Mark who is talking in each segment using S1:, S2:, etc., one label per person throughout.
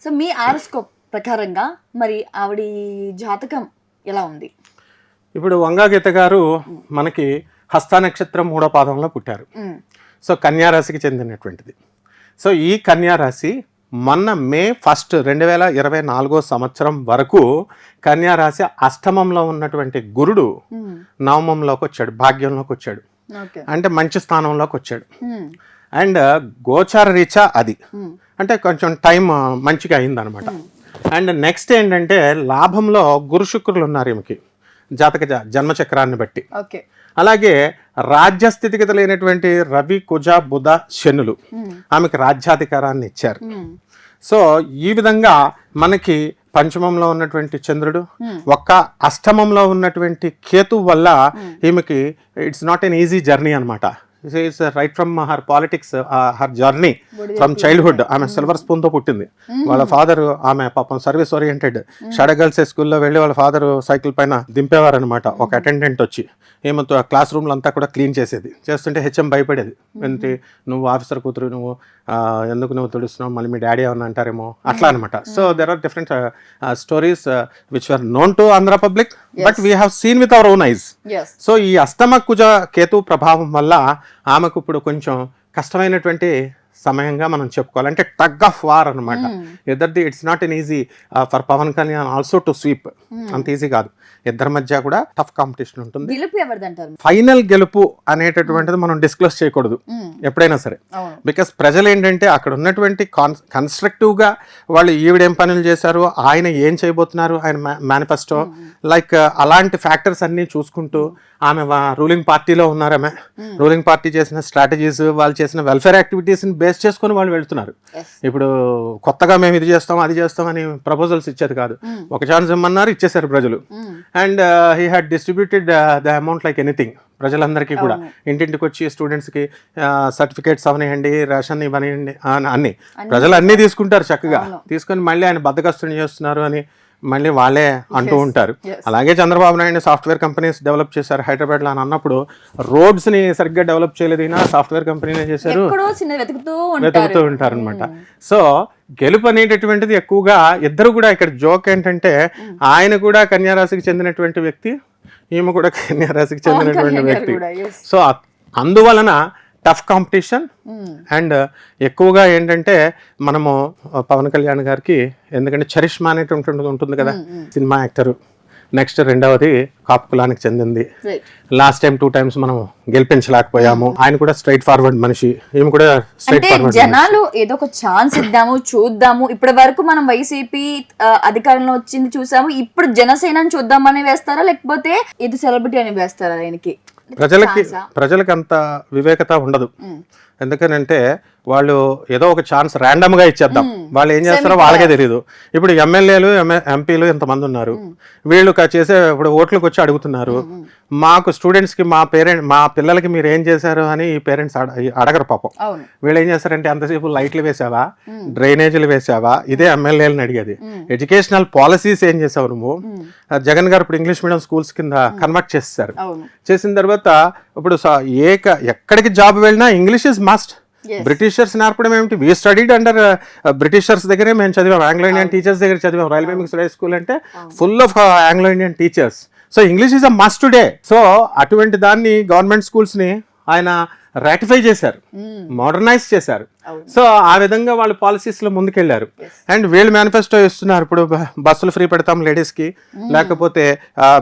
S1: So మీ horoscope ప్రకారంగా మరి ఆవిడ జాతకం ఎలా ఉంది?
S2: ఇప్పుడు వంగా గీత గారు మనకి హస్త నక్షత్రం 3వ పాదంలో పుట్టారు. సో కన్యారాశికి చెందినటువంటిది. సో ఈ కన్యారాశి మొన్న మే 1 2024 సంవత్సరం వరకు కన్యారాశి అష్టమంలో ఉన్నటువంటి గురుడు నవమంలోకి వచ్చాడు, భాగ్యంలోకి వచ్చాడు, అంటే మంచి స్థానంలోకి వచ్చాడు. అండ్ గోచార రీత్యా అది అంటే కొంచెం టైం మంచిగా అయిందనమాట. అండ్ నెక్స్ట్ ఏంటంటే లాభంలో గురు శుక్రులు ఉన్నారు ఈమెకి జాతక జన్మచక్రాన్ని బట్టి. అలాగే రాజ్యస్థితిగత లేనటువంటి రవి కుజ బుధ శనులు ఆమెకి రాజ్యాధికారాన్ని ఇచ్చారు. సో ఈ విధంగా మనకి పంచమంలో ఉన్నటువంటి చంద్రుడు ఒక్క అష్టమంలో ఉన్నటువంటి కేతు వల్ల ఈమెకి it's not an easy journey అనమాట. Right from her politics, her journey from childhood. ఆమె సిల్వర్ స్పూన్తో పుట్టింది. వాళ్ళ ఫాదర్ ఆమె పాపం సర్వీస్ ఓరియంటెడ్ షాడో గర్ల్స్ స్కూల్లో వెళ్ళి వాళ్ళ ఫాదర్ సైకిల్ పైన దింపేవారు అనమాట. ఒక అటెండెంట్ వచ్చి ఏమంతో ఆ క్లాస్ రూమ్లో అంతా కూడా క్లీన్ చేసేది. చేస్తుంటే హెచ్ఎం భయపడేది, ఏంటి నువ్వు ఆఫీసర్ కూతురు, నువ్వు ఎందుకు నువ్వు తుడుస్తున్నావు, మళ్ళీ మీ డాడీ ఏమన్నా అంటారేమో అట్లా అనమాట. So there are different stories which are known to Andhra public, but we have seen with our own eyes. So ఈ అష్టమ కుజ కేతు ప్రభావం వల్ల ఆమెకు ఇప్పుడు కొంచెం కష్టమైనటువంటి సమయంగా మనం చెప్పుకోవాలి. అంటే టగ్ ఆఫ్ వార్ అనమాట. ఇద్దరిది it's not an easy for Pawan Kalyan also to sweep. అంత ఈజీ కాదు. ఇద్దరి మధ్య కూడా టఫ్ కాంపిటీషన్ ఉంటుంది. ఫైనల్ గెలుపు అనేటటువంటిది మనం డిస్క్లోజ్ చేయకూడదు ఎప్పుడైనా సరే. బికాస్ ప్రజలు ఏంటంటే అక్కడ ఉన్నటువంటి కన్స్ట్రక్టివ్ గా వాళ్ళు ఈవిడేం పనులు చేశారు, ఆయన ఏం చేయబోతున్నారు, ఆయన మేనిఫెస్టో లైక్ అలాంటి ఫ్యాక్టర్స్ అన్ని చూసుకుంటూ ఆమె రూలింగ్ పార్టీలో ఉన్నారు. ఆమె రూలింగ్ పార్టీ చేసిన స్ట్రాటజీస్, వాళ్ళు చేసిన వెల్ఫేర్ యాక్టివిటీస్ ని బేస్ చేసుకుని వాళ్ళు వెళ్తున్నారు. ఇప్పుడు కొత్తగా మేము ఇది చేస్తాం అది చేస్తాం అని ప్రపోజల్స్ ఇచ్చేది కాదు. ఒక ఛాన్స్ ఇమ్మన్నారు, ఇచ్చేసారు ప్రజలు. And he had distributed the amount like anything. ప్రజలందరికీ కూడా ఇంటింటికి వచ్చి స్టూడెంట్స్కి సర్టిఫికేట్స్ అవనివ్వండి, రేషన్ ఇవ్వనివ్వండి, అన్ని ప్రజలు అన్నీ తీసుకుంటారు చక్కగా. తీసుకొని మళ్ళీ ఆయన బద్దకస్తుని చేస్తున్నారు అని మళ్ళీ వాళ్ళే అంటూ ఉంటారు. అలాగే Chandrababu Naidu software companies develop చేశారు హైదరాబాద్లో అని అన్నప్పుడు రోడ్స్ని సరిగ్గా డెవలప్ చేయలేదు, సాఫ్ట్వేర్ కంపెనీనే చేశారు, వెతుకుతూ ఉంటారు అనమాట. సో గెలుపు అనేటటువంటిది ఎక్కువగా ఇద్దరు కూడా ఇక్కడ జోక్ ఏంటంటే ఆయన కూడా కన్యారాశికి చెందినటువంటి వ్యక్తి, ఈమె కూడా కన్యారాశికి చెందినటువంటి వ్యక్తి. సో అందువలన టఫ్ కాంపిటీషన్. అండ్ ఎక్కువగా ఏంటంటే మనము పవన్ కళ్యాణ్ గారికి ఎందుకంటే చరిష్మా అనేటువంటిది ఉంటుంది కదా, సినిమా యాక్టరు. నెక్స్ట్ రెండవది కాపు కులానికి చెందింది. లాస్ట్ టైం 2 times మనం గెలిపించలేకపోయాము. ఆయన కూడా స్ట్రైట్ ఫార్వర్డ్ మనిషి, ఈమె కూడా స్ట్రైట్ ఫార్వర్డ్.
S1: జనాలు ఏదో ఒక ఛాన్స్ ఇద్దాము, చూద్దాము. ఇప్పటి వరకు మనం వైసీపీ అధికారంలో వచ్చింది చూసాము, ఇప్పుడు జనసేనని చూద్దామని వేస్తారా, లేకపోతే ఇది సెలబ్రిటీ అని వేస్తారా? ఆయనకి
S2: ప్రజలకి అంత వివేకత ఉండదు. ఎందుకనంటే వాళ్ళు ఏదో ఒక ఛాన్స్ ర్యాండమ్ గా ఇచ్చేద్దాం, వాళ్ళు ఏం చేస్తారో వాళ్ళకే తెలియదు. ఇప్పుడు ఎమ్మెల్యేలు ఎంపీలు ఎంతమంది ఉన్నారు, వీళ్ళు చేసే ఇప్పుడు ఓట్లకు వచ్చి అడుగుతున్నారు. మాకు స్టూడెంట్స్ కి మా పిల్లలకి మీరు ఏం చేశారు అని ఈ పేరెంట్స్ అడగరు పాపం. వీళ్ళు ఏం చేస్తారంటే అంతసేపు లైట్లు వేసావా, డ్రైనేజీలు వేసావా, ఇదే ఎమ్మెల్యేలను అడిగేది. ఎడ్యుకేషనల్ పాలసీస్ ఏం చేసావు నువ్వు? జగన్ గారు ఇప్పుడు ఇంగ్లీష్ మీడియం స్కూల్స్ కింద కన్వర్ట్ చేస్తారు. చేసిన తర్వాత ఇప్పుడు ఎక్కడికి జాబ్ వెళ్ళినా ఇంగ్లీష్ ఇస్ మస్ట్. బ్రిటిషర్స్ నేర్పడం ఏమిటి? వీ స్టడీడ్ అండర్ బ్రిటిషర్స్ దగ్గరే మేము చదివాం, ఆంగ్లో ఇండియన్ టీచర్స్ దగ్గర చదివాం. రైల్వే మిక్స్డ్ హై స్కూల్ అంటే full of Anglo Indian teachers. So English is a must today. So అటువంటి దాన్ని గవర్నమెంట్ స్కూల్స్ ని ఆయన రాటిఫై చేశారు, మోడర్నైజ్ చేశారు. సో ఆ విధంగా వాళ్ళు పాలసీస్ లో ముందుకెళ్లారు. అండ్ వీళ్ళు మేనిఫెస్టో ఇస్తున్నారు, ఇప్పుడు బస్సులు ఫ్రీ పెడతాం లేడీస్ కి, లేకపోతే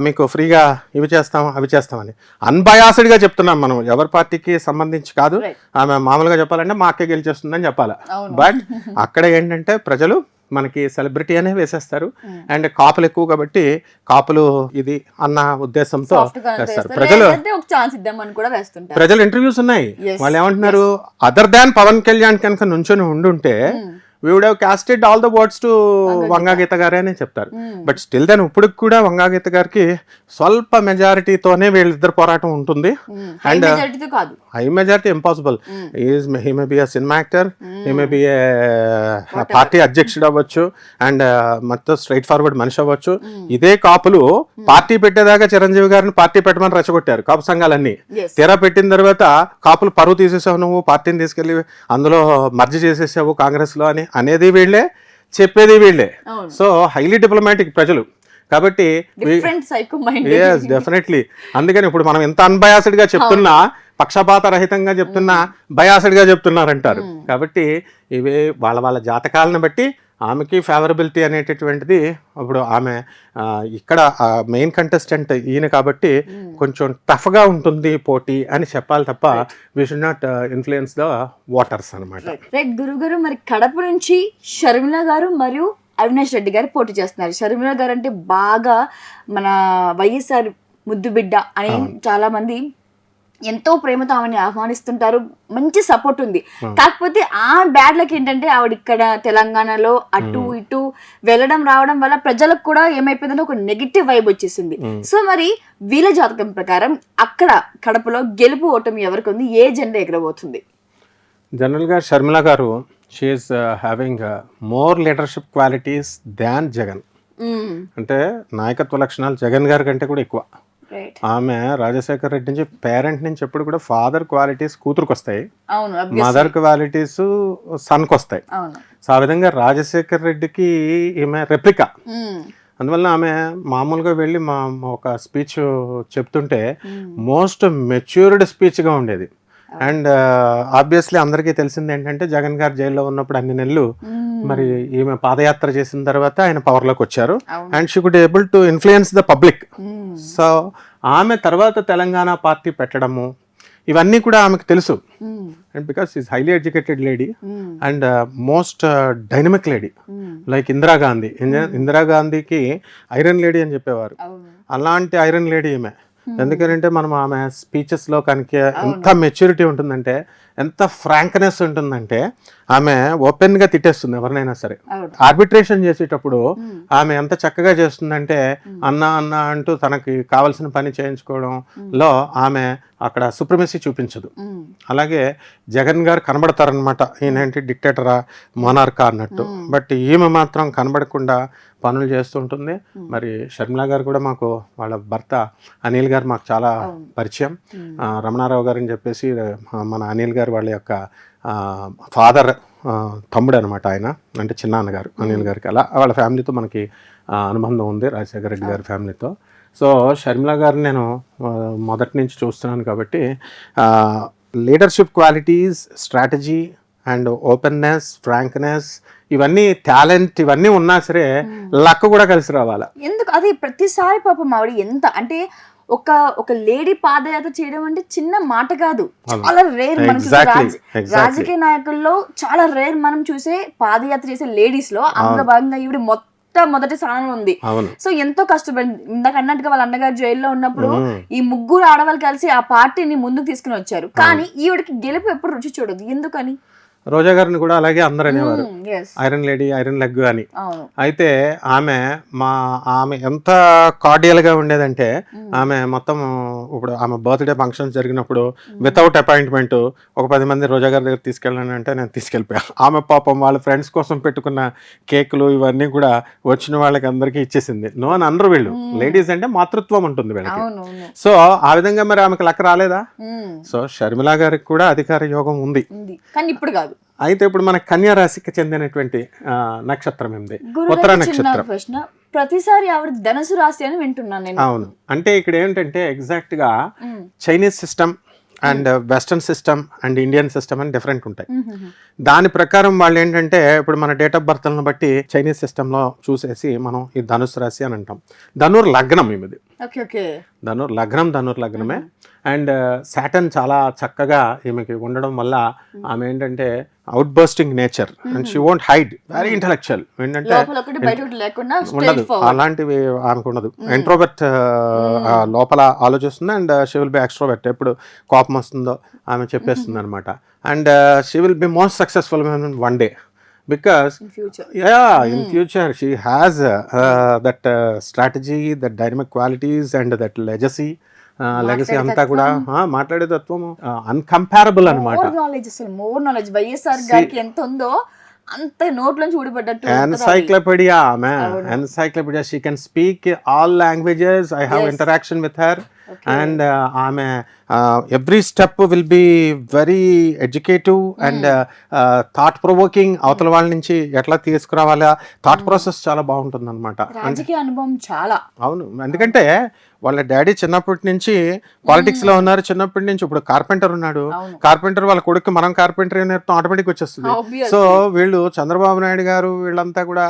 S2: మీకు ఫ్రీగా ఇవి చేస్తాం అవి చేస్తామని. అన్బయాస్డ్ గా చెప్తున్నాం మనం, ఎవరి పార్టీకి సంబంధించి కాదు. ఆమె మామూలుగా చెప్పాలంటే మా అక్కే గెలిచేస్తుందని చెప్పాలి. బట్ అక్కడ ఏంటంటే ప్రజలు మనకి సెలబ్రిటీ అనే వేసేస్తారు. అండ్ కాపులు ఎక్కువ కాబట్టి కాపులు ఇది అన్న ఉద్దేశంతో వేస్తారు. ప్రజలు ఇంటర్వ్యూస్ ఉన్నాయి, వాళ్ళు ఏమంటున్నారు, అదర్ దాన్ పవన్ కళ్యాణ్ కనుక నుంచొని ఉండుంటే we would have casted all the votes to Vanga గీత గారే అని చెప్తారు. బట్ స్టిల్ దెన్ ఇప్పుడు కూడా వంగా గీత గారికి స్వల్ప మెజారిటీతోనే వీళ్ళిద్దరు పోరాటం ఉంటుంది. And high majority impossible. He may be a cinema actor, he may be party అధ్యక్షుడు అవ్వచ్చు, అండ్ మొత్తం స్ట్రైట్ ఫార్వర్డ్ మనిషి అవ్వచ్చు. ఇదే కాపులు పార్టీ పెట్టేదాకా చిరంజీవి గారిని పార్టీ పెట్టమని రెచ్చగొట్టారు కాపు సంఘాలన్నీ. తీరా పెట్టిన తర్వాత కాపులు పరువు తీసేసావు, నువ్వు పార్టీని తీసుకెళ్లి అందులో మర్జీ చేసేసావు కాంగ్రెస్ లో అని అనేది వీళ్ళే చెప్పేది వీళ్ళే.
S1: అవును.
S2: సో హైలీ డిప్లొమాటిక్ ప్రజలు కాబట్టి
S1: different psycho mind.
S2: Yes definitely. అందుకని ఇప్పుడు మనం ఎంత అన్బయాస్డ్ గా చెప్తున్నా, పక్షపాత రహితంగా చెప్తున్నా బయాస్డ్ గా చెప్తున్నారంటారు. కాబట్టి ఇవి వాళ్ళ వాళ్ళ జాతకాలను బట్టి ఆమెకి ఫేవరబిలిటీ అనేటటువంటిది. ఇప్పుడు ఆమె ఇక్కడ మెయిన్ కంటెస్టెంట్ ఈయన కాబట్టి కొంచెం టఫ్గా ఉంటుంది పోటీ అని చెప్పాలి తప్ప we should not influence the waters అనమాట.
S1: రైట్ గురుగారు, మరి కడప నుంచి షర్మిల గారు మరియు అవినాష్ రెడ్డి గారు పోటీ చేస్తున్నారు. షర్మిల గారు అంటే బాగా మన వైఎస్ఆర్ ముద్దు బిడ్డ అని చాలా మంది ఎంతో ప్రేమతో ఆమెని ఆహ్వానిస్తుంటారు, మంచి సపోర్ట్ ఉంది. కాకపోతే ఆ బ్యాడ్ లక్ ఏంటంటే ఆవిడ ఇక్కడ తెలంగాణలో అటు ఇటు వెళ్ళడం రావడం వల్ల ప్రజలకు కూడా ఏమైపోయిందంటే ఒక నెగిటివ్ వైబ్ వచ్చేసింది. సో మరి వీళ్ళ జాతకం ప్రకారం అక్కడ కడపలో గెలుపు ఓటమి ఎవరికి ఉంది, ఏ జెండా ఎగరబోతుంది?
S2: జనరల్గా షర్మిల గారు she's having more leadership qualities than Jagan. అంటే నాయకత్వ లక్షణాలు జగన్ గారి కంటే కూడా ఎక్కువ. ఆమె రాజశేఖర్ రెడ్డి నుంచి పేరెంట్ నుంచి ఎప్పుడు కూడా ఫాదర్ క్వాలిటీస్ కూతురుకు వస్తాయి, మదర్ క్వాలిటీస్ సన్కి వస్తాయి. సో ఆ విధంగా రాజశేఖర్ రెడ్డికి ఈమె రెప్లికా. అందువల్ల ఆమె మామూలుగా వెళ్ళి మా ఒక స్పీచ్ చెప్తుంటే మోస్ట్ మెచ్యూర్డ్ స్పీచ్గా ఉండేది. అండ్ ఆబ్వియస్లీ అందరికీ తెలిసింది ఏంటంటే జగన్ గారు జైల్లో ఉన్నప్పుడు అన్ని నెలలు మరి ఈమె పాదయాత్ర చేసిన తర్వాత ఆయన పవర్లోకి వచ్చారు. And she could able to influence the public. So ఆమె తర్వాత తెలంగాణ పార్టీ పెట్టడము ఇవన్నీ కూడా ఆమెకు తెలుసు. And because is highly educated lady and most dynamic lady like Indira Gandhi. ఇందిరాగాంధీకి ఐరన్ లేడీ అని చెప్పేవారు. అలాంటి ఐరన్ లేడీ ఈమె. ఎందుకంటే మనం ఆమె స్పీచెస్లో కనుక ఎంత మెచ్యూరిటీ ఉంటుందంటే, ఎంత ఫ్రాంక్నెస్ ఉంటుందంటే, ఆమె ఓపెన్గా తిట్టేస్తుంది ఎవరినైనా సరే. ఆర్బిట్రేషన్ చేసేటప్పుడు ఆమె ఎంత చక్కగా చేస్తుందంటే అన్న అన్న అంటూ తనకి కావాల్సిన పని చేయించుకోవడంలో ఆమె అక్కడ సుప్రమసీ చూపించదు. అలాగే జగన్ గారు కనబడతారనమాట, ఈయనేంటి డిక్టేటరా మొనార్కా అన్నట్టు. బట్ ఈమె మాత్రం కనబడకుండా పనులు చేస్తుంటుంది. మరి షర్మిల గారు కూడా మాకు వాళ్ళ భర్త అనిల్ గారు మాకు చాలా పరిచయం. రమణారావు గారు అని చెప్పేసి మన అనిల్ గారు వాళ్ళ యొక్క ఫాదర్ తమ్ముడు అనమాట ఆయన, అంటే చిన్నాన్నగారు అనిల్ గారికి. అలా వాళ్ళ ఫ్యామిలీతో మనకి అనుబంధం ఉంది, రాజశేఖర రెడ్డి గారి ఫ్యామిలీతో. సో షర్మిల గారిని నేను మొదటి నుంచి చూస్తున్నాను కాబట్టి leadership qualities, strategy and openness, frankness, ఇవన్నీ టాలెంట్ ఇవన్నీ ఉన్నా సరే లక్ కూడా కలిసి రావాలి.
S1: ఎందుకు అది ప్రతిసారి పాపం ఆవిడ ఎంత అంటే ఒక లేడీ పాదయాత్ర చేయడం అంటే చిన్న మాట కాదు, చాలా రేర్. మనం రాజకీయ నాయకుల్లో చాలా రేర్ మనం చూసే పాదయాత్ర చేసే లేడీస్ లో. అందులో భాగంగా ఈవిడ మొదటి స్థానంలో ఉంది. సో ఎంతో కష్టపడింది. ఇందాక అన్నట్టుగా వాళ్ళ అన్నగారు జైల్లో ఉన్నప్పుడు ఈ ముగ్గురు ఆడవాళ్ళు కలిసి ఆ పార్టీని ముందుకు తీసుకుని వచ్చారు. కానీ ఈవిడకి గెలుపు ఎప్పుడు రుచి చూడదు, ఎందుకని?
S2: రోజా గారిని కూడా అలాగే అందరూ అనేవారు ఐరన్ లేడీ, ఐరన్ లెగ్ అని. అయితే ఆమె ఎంత కార్డియల్గా ఉండేదంటే ఆమె మొత్తం ఇప్పుడు ఆమె బర్త్డే ఫంక్షన్స్ జరిగినప్పుడు వితౌట్ అపాయింట్మెంట్ ఒక 10 మంది రోజా గారి దగ్గర తీసుకెళ్ళాను అంటే నేను తీసుకెళ్ళిపోయాను. ఆమె పాపం వాళ్ళ ఫ్రెండ్స్ కోసం పెట్టుకున్న కేకులు ఇవన్నీ కూడా వచ్చిన వాళ్ళకి అందరికీ ఇచ్చేసింది. నో అని అందరూ వీళ్ళు లేడీస్ అంటే మాతృత్వం ఉంటుంది వీళ్ళకి. సో ఆ విధంగా మరి ఆమెకు లెక్క రాలేదా? సో షర్మిల గారికి కూడా అధికార యోగం ఉంది,
S1: కానీ ఇప్పుడు కాదు.
S2: అయితే ఇప్పుడు మన కన్యా రాశికి చెందినటువంటి నక్షత్రం ఏంది? ఉత్తర నక్షత్రం.
S1: ప్రతిసారి ఆవిడ ధనుసు రాశి అని వింటున్నాను నేను.
S2: అవును, అంటే ఇక్కడ ఏంటంటే ఎగ్జాక్ట్ గా Chinese system and western system and Indian system అని డిఫరెంట్ ఉంటాయి. దాని ప్రకారం వాళ్ళు ఏంటంటే ఇప్పుడు మన డేట్ ఆఫ్ బర్త్లను బట్టి చైనీస్ సిస్టంలో చూసేసి మనం ఈ ధనుసు రాశి అని అంటాం. ధనుర్ లగ్నం ఈమెది. ధనుర్ లగ్నమే. అండ్ సాటర్న్ చాలా చక్కగా ఈమెకి ఉండడం వల్ల ఆమె ఏంటంటే out bursting nature and she won't hide, very intellectual. ఏంటంటే ఉండదు, అలాంటివి ఆమెకు ఉండదు. ఇంట్రోవర్ట్ లోపల ఆలోచిస్తుంది and she will be extrovert. ఎప్పుడు కోపం వస్తుందో ఆమె చెప్పేస్తుంది అనమాట. And she will be most successful one day because in future she has that strategy, that dynamic qualities and that legacy అంతా కూడా మాట్లాడే తత్వం అన్కంపారబుల్ అనమాట.
S1: మోర్ నాలెడ్జ్ వైఎస్ఆర్ గారికి ఎంత ఉందో అంత నోట్లోంచి ఊడిపడ్డట్టు.
S2: Encyclopedia she can speak all languages. I have interaction with her and ఆమె every step will be very educative and thought provoking, అవతల వాళ్ళ నుంచి ఎట్లా తీసుకురావాలా థాట్ ప్రాసెస్ చాలా బాగుంటుంది అనమాట.
S1: రాజకీయ అనుభవం చాలా.
S2: అవును, ఎందుకంటే వాళ్ళ డాడీ చిన్నప్పటి నుంచి పాలిటిక్స్ లో ఉన్నారు, చిన్నప్పటి నుంచి. ఇప్పుడు కార్పెంటర్ ఉన్నాడు, కార్పెంటర్ వాళ్ళ కొడుకు మనం కార్పెంటర్ నేర్పుతాం, ఆటోమేటిక్ వచ్చేస్తుంది. సో వీళ్ళు చంద్రబాబు నాయుడు గారు వీళ్ళంతా కూడా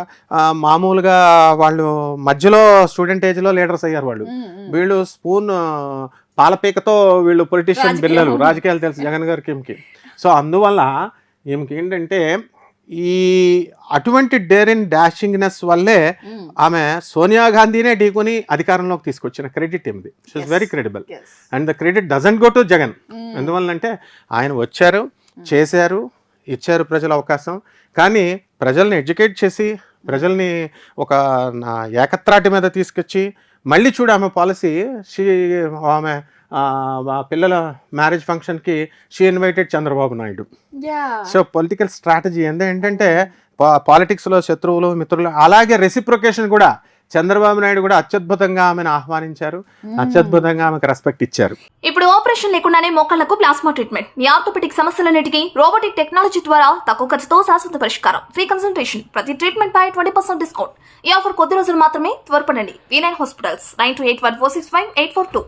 S2: మామూలుగా వాళ్ళు మధ్యలో స్టూడెంట్ ఏజ్ లో లీడర్స్ అయ్యారు వాళ్ళు. వీళ్ళు స్పూన్ పాలపీకతో వీళ్ళు పొలిటీషియన్ పిల్లలు, రాజకీయాలు తెలుసు జగన్ గారికి ఈమెకి. సో అందువల్ల ఈమెకి ఏంటంటే ఈ అటువంటి డేరింగ్ డాషింగ్నెస్ వల్లే ఆమె సోనియా గాంధీనే ఢీకొని అధికారంలోకి తీసుకొచ్చిన క్రెడిట్ ఏమిది. She's very credible and the credit doesn't go to Jagan. ఎందువల్లంటే ఆయన వచ్చారు, చేశారు, ఇచ్చారు ప్రజల అవకాశం. కానీ ప్రజల్ని ఎడ్యుకేట్ చేసి, ప్రజల్ని ఒక ఏకత్రాటి మీద తీసుకొచ్చి, మళ్ళీ చూడు ఆమె పాలసీ, ఆమె పిల్లల మ్యారేజ్ ఫంక్షన్కి she invited Chandrababu Naidu. So political strategy ఏంటంటే పాలిటిక్స్లో శత్రువులు మిత్రులు, అలాగే రెసిప్రొకేషన్ కూడా చంద్రబాబు నాయుడు కూడా అత్యద్భుతంగా ఆమెను ఆహ్వానించారు, అత్యద్భుతంగా ఆమెకు రెస్పెక్ట్ ఇచ్చారు.
S3: ఇప్పుడు ఆపరేషన్ లేకుండానే మోకాళ్లకు ప్లాస్మా ట్రీట్మెంట్, మీ ఆర్థోపెటిక్ సమస్యలన్నిటికీ రోబోటిక్ టెక్నాలజీ ద్వారా తక్కువ ఖర్చుతో శాశ్వత పరిష్కారం, ఫ్రీ కన్సల్టేషన్, ప్రతి ట్రీట్మెంట్ పై 20% డిస్కౌంట్. ఈ ఆఫర్ కొద్ది రోజులు మాత్రమే, త్వరపడండి. V9 hospitals 9281465842.